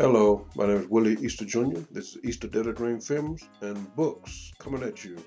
Hello, my name is Willie Easter Jr. This is Easterj Films and Books coming at you.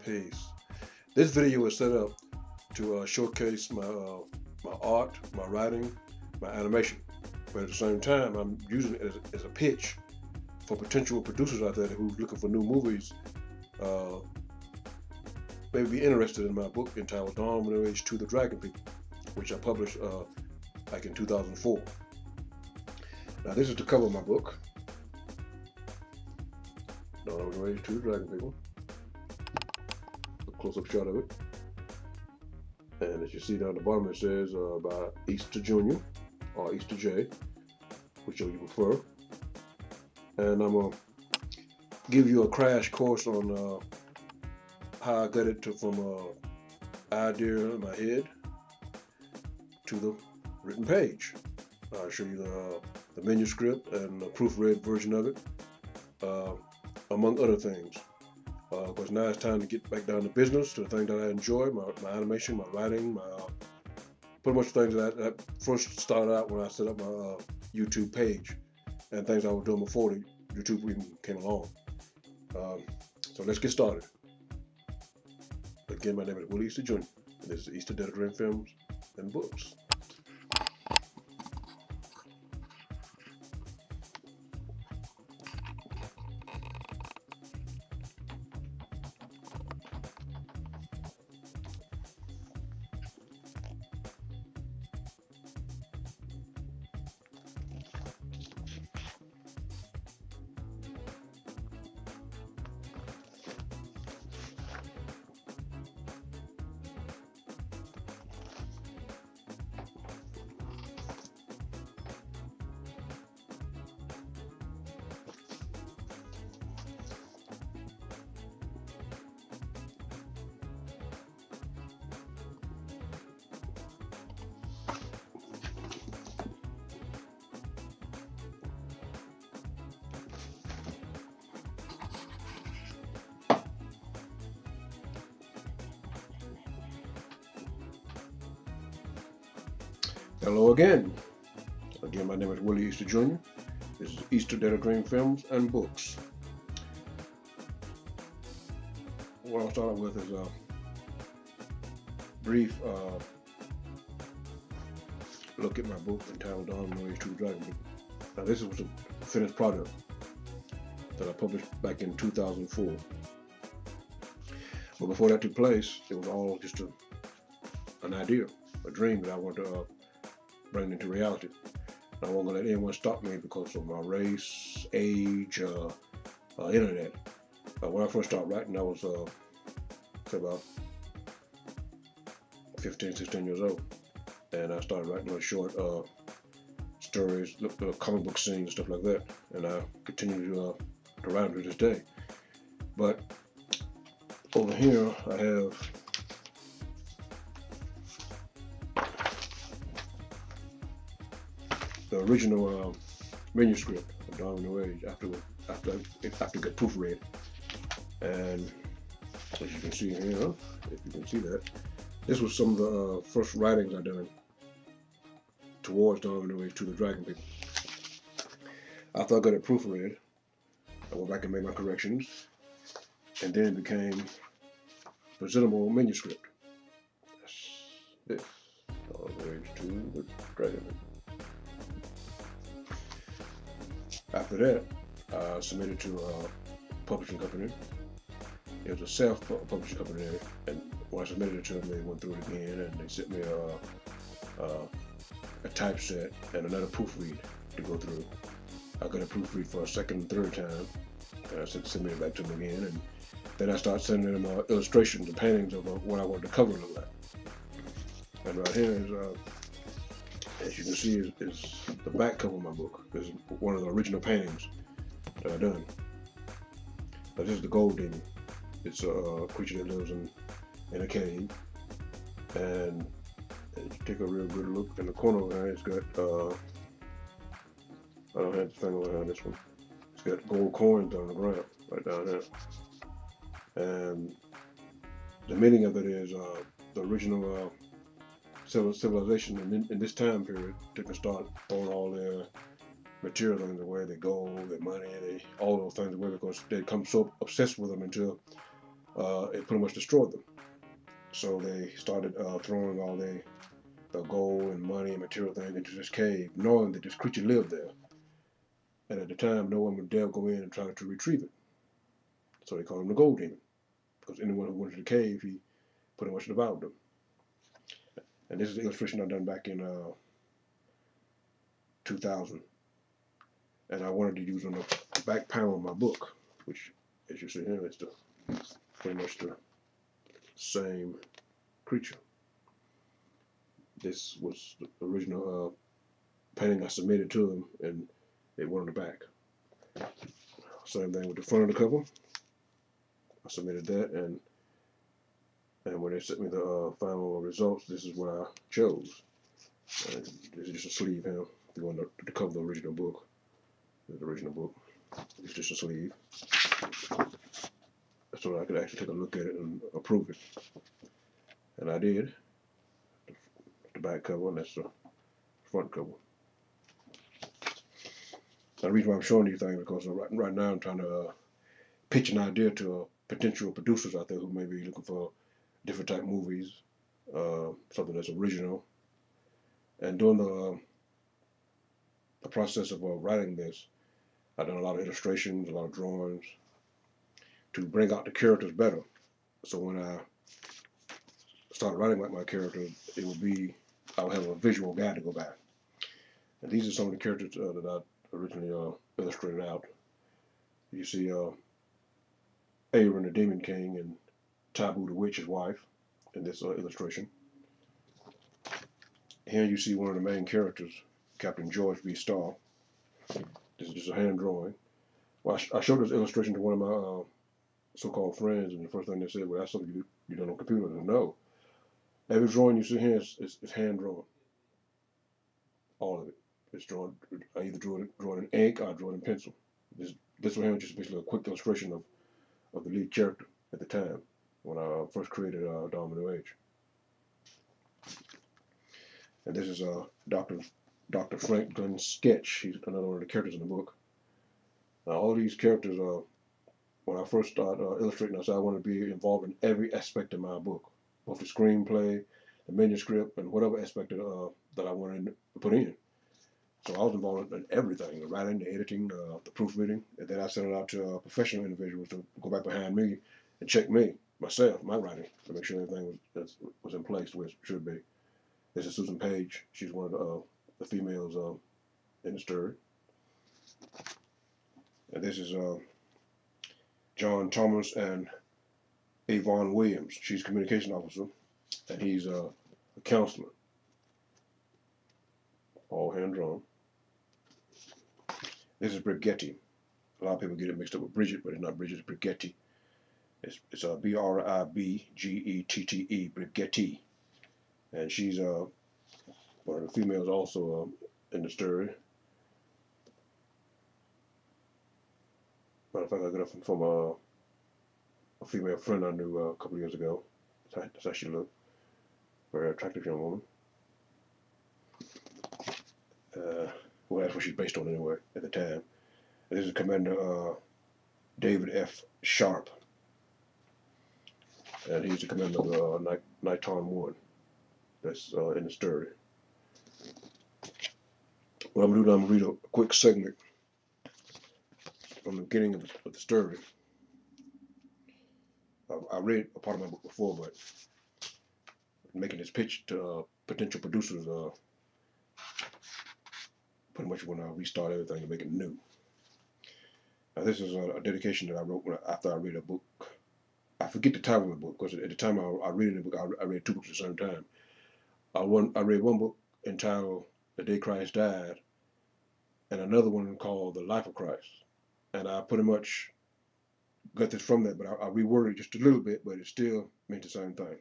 Peace. This video is set up to showcase my art, my writing, my animation. But at the same time, I'm using it as a pitch for potential producers out there who's looking for new movies. Maybe be interested in my book entitled Dawn When Age to the Dragon People, which I published back in 2004. Now this is the cover of my book, Dawn When Age to the Dragon People. A close-up shot of it. And as you see down the bottom, it says by Easter Jr. or Easterj, whichever you prefer. And I'm going to give you a crash course on how I got it from idea in my head to the written page. I'll show you the manuscript and the proofread version of it, among other things. Because now it's time to get back down to business, to the thing that I enjoy, my animation, my writing, pretty much things that I first started out when I set up my YouTube page, and things I was doing before the YouTube even came along. So let's get started. Again, my name is Willie Easter Jr. and this is Easterj Films and Books. Hello again. Again, my name is Willie Easter Jr. This is Easterj Films and Books. What I'll start with is a brief look at my book entitled Dawn When Age to the Dragon People. Now this was a finished product that I published back in 2004. But before that took place, it was all just an idea, a dream that I wanted to bring into reality. I wasn't going to let anyone stop me because of my race, age, internet. When I first started writing, I was about 15, 16 years old. And I started writing those short stories, comic book scenes, stuff like that. And I continue to write them to this day. But over here, I have the original manuscript of Dawn When Age after it got proofread. And as you can see here, if you can see that, this was some of the first writings I done towards Dawn When Age to the Dragon People. After I got it proofread, I went back and made my corrections, and then it became presentable manuscript. That's this, Dawn When Age to the Dragon People. After that, I submitted to a publishing company. It was a self-publishing company, and when I submitted it to them, they went through it again, and they sent me a typeset and another proofread to go through. I got a proofread for a second and third time, and I submitted it back to them again, and then I started sending them illustrations and paintings of what I wanted the cover to look like. And right here is as you can see, is the back cover of my book. This is one of the original paintings that I've done. Now, this is the gold demon. It's a creature that lives in a cave. And if you take a real good look in the corner over there, it's got, I don't have the thing over here on this one. It's got gold coins on the ground, right down there. And the meaning of it is the original civilization in this time period didn't start throwing all their material things away, their gold, their money, all those things away, because they become so obsessed with them until it pretty much destroyed them. So they started throwing all the gold and money and material things into this cave, knowing that this creature lived there. And at the time, no one would dare go in and try to retrieve it. So they called him the Gold Demon, because anyone who went to the cave, he pretty much devoured them. And this is the illustration I done back in 2000. And I wanted to use on the back panel of my book, which, as you see here, is pretty much the same creature. This was the original painting I submitted to them, and it went on the back. Same thing with the front of the cover. I submitted that, and when they sent me the final results, this is what I chose. And this is just a sleeve here. If you want to cover the original book, it's just a sleeve, so that I could actually take a look at it and approve it. And I did. The back cover, and that's the front cover. The reason why I'm showing these things is because right now I'm trying to pitch an idea to potential producers out there who may be looking for different type movies, something that's original. And during the process of writing this, I've done a lot of illustrations, a lot of drawings, to bring out the characters better. So when I start writing like my characters, it will be, I'll have a visual guide to go by. And these are some of the characters that I originally illustrated out. You see Aaron the Demon King and Taboo the Witch, his wife, in this illustration. Here you see one of the main characters, Captain George B. Starr. This is just a hand drawing. Well, I showed this illustration to one of my so-called friends, and the first thing they said, well, that's something you done on computer. And no. Every drawing you see here is hand drawn. All of it. It's drawn. I either draw it in ink or I draw it in pencil. This one here is just basically a quick illustration of the lead character at the time when I first created Domino Age. And this is Dr. Franklin's sketch. He's another one of the characters in the book. Now, all these characters, when I first started illustrating, I said I want to be involved in every aspect of my book, both the screenplay, the manuscript, and whatever aspect that I wanted to put in. So I was involved in everything, the writing, the editing, the proofreading, and then I sent it out to professional individuals to go back behind me and check myself, my writing, to make sure everything was in place where it should be. This is Susan Page. She's one of the females in the story. And this is John Thomas and Yvonne Williams. She's a communication officer, and he's a counselor. All hand drawn. This is Brigetti. A lot of people get it mixed up with Bridget, but it's not Bridget, it's Brigetti. It's B-R-I-B-G-E-T-T-E, Brigetti. And she's one of the females also in the story. Matter of fact, I got it from a female friend I knew a couple of years ago. That's how she looked. Very attractive young woman. Well, that's what she's based on anyway at the time. And this is Commander David F. Sharp. And he's the commander of Nighton 1. That's in the story. What I'm going to do now, I'm going to read a quick segment from the beginning of the story. I read a part of my book before, but making this pitch to potential producers pretty much when I restart everything and make it new. Now this is a dedication that I wrote after I read a book. I forget the title of the book because at the time I read the book, I read two books at the same time. I read one book entitled The Day Christ Died, and another one called The Life of Christ. And I pretty much got this from that, but I reworded it just a little bit, but it still meant the same thing.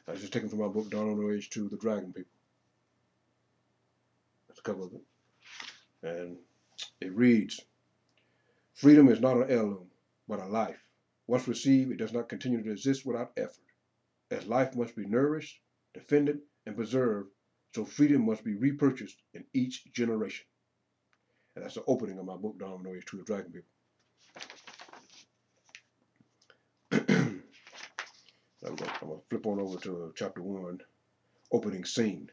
I was just taken from my book, Dawn on the Age 2, The Dragon People. That's a cover of it. And it reads, freedom is not an heirloom, but a life. Once received, it does not continue to exist without effort. As life must be nourished, defended, and preserved, so freedom must be repurchased in each generation. And that's the opening of my book, Dom No Age 2 of Dragon People. I'm going to flip on over to chapter 1, opening scene.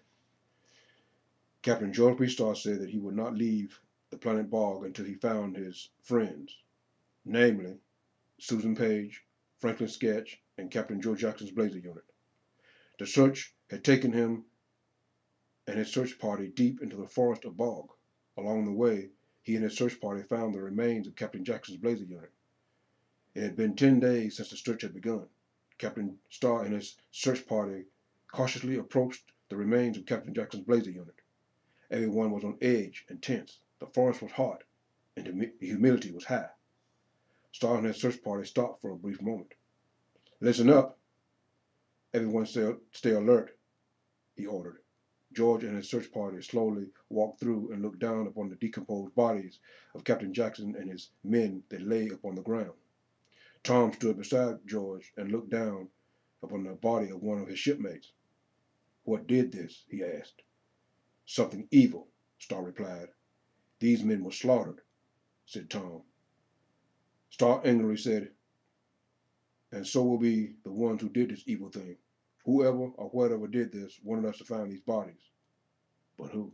Captain George P. Starr said that he would not leave the planet Bog until he found his friends, namely Susan Page, Franklin Sketch, and Captain Joe Jackson's Blazer Unit. The search had taken him and his search party deep into the forest of Bog. Along the way, he and his search party found the remains of Captain Jackson's Blazer Unit. It had been 10 days since the search had begun. Captain Starr and his search party cautiously approached the remains of Captain Jackson's Blazer Unit. Everyone was on edge and tense. The forest was hot, and the humidity was high. Starr and his search party stopped for a brief moment. "Listen up. Everyone stay alert," he ordered. George and his search party slowly walked through and looked down upon the decomposed bodies of Captain Jackson and his men that lay upon the ground. Tom stood beside George and looked down upon the body of one of his shipmates. "What did this?" he asked. "Something evil," Starr replied. "These men were slaughtered," said Tom. Starr angrily said, "And so will be the ones who did this evil thing. Whoever or whatever did this wanted us to find these bodies. But who?"